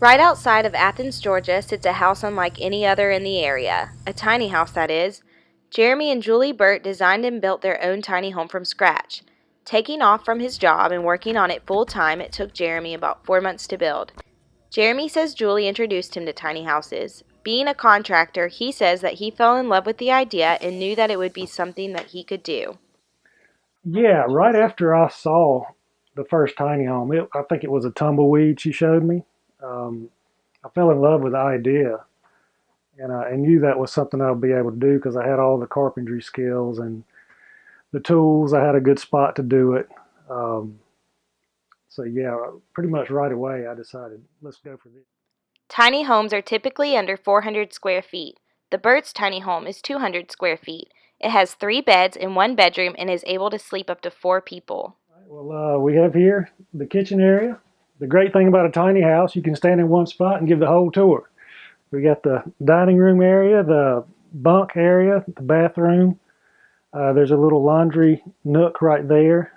Right outside of Athens, Georgia, sits a house unlike any other in the area. A tiny house, that is. Jeremy and Julie Burt designed and built their own tiny home from scratch. Taking off from his job and working on it full time, it took Jeremy about 4 months to build. Jeremy says Julie introduced him to tiny houses. Being a contractor, he says that he fell in love with the idea and knew that it would be something that he could do. Yeah, right after I saw the first tiny home, I think it was a tumbleweed she showed me. Um, I fell in love with the idea, and I knew that was something I would be able to do because I had all the carpentry skills and the tools. I had a good spot to do it. Um, so yeah, pretty much right away I decided let's go for this. Tiny homes are typically under 400 square feet. The Burt's tiny home is 200 square feet. It has 3 beds and 1 bedroom and is able to sleep up to 4 people. Well, we have here the kitchen area. The great thing about a tiny house, you can stand in one spot and give the whole tour. We got the dining room area, the bunk area, the bathroom. There's a little laundry nook right there,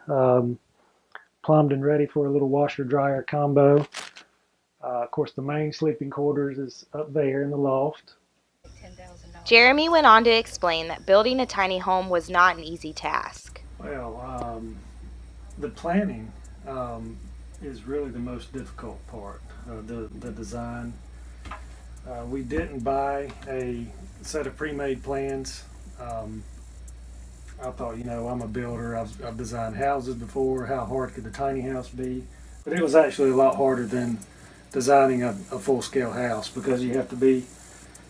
plumbed and ready for a little washer dryer combo. Of course, the main sleeping quarters is up there in the loft. Jeremy went on to explain that building a tiny home was not an easy task. Well, the planning is really the most difficult part. The design. We didn't buy a set of pre-made plans. Um, I thought, I'm a builder. I've designed houses before. How hard could the tiny house be? But it was actually a lot harder than designing a full-scale house because you have to be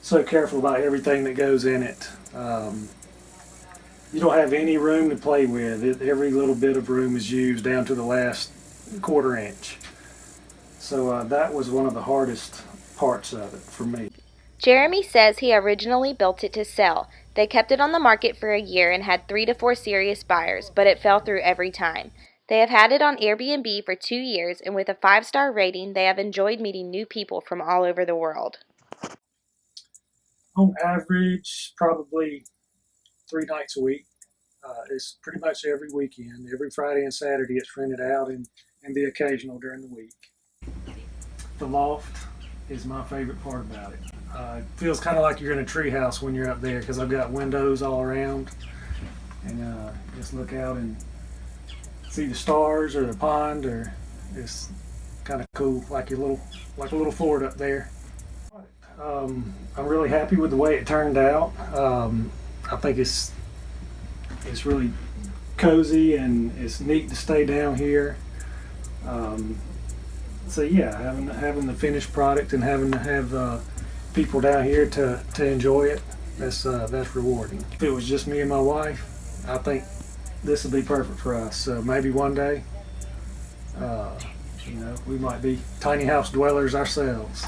so careful about everything that goes in it. You don't have any room to play with. Every little bit of room is used down to the last quarter inch. So that was one of the hardest parts of it for me. Jeremy says he originally built it to sell. They kept it on the market for a year and had 3 to 4 serious buyers, but it fell through every time. They have had it on Airbnb for 2 years, and with a 5-star rating, they have enjoyed meeting new people from all over the world. On average, probably 3 nights a week. It's pretty much every weekend. Every Friday and Saturday it's rented out and the occasional during the week. The loft is my favorite part about it. It feels kind of like you're in a tree house when you're up there because I've got windows all around and just look out and see the stars or the pond or it's kind of cool like a little fort up there. I'm really happy with the way it turned out. I think it's really cozy and it's neat to stay down here. Um, so yeah, having the finished product and having to have people down here to enjoy it, that's rewarding. If it was just me and my wife, I think this would be perfect for us. So maybe one day, we might be tiny house dwellers ourselves.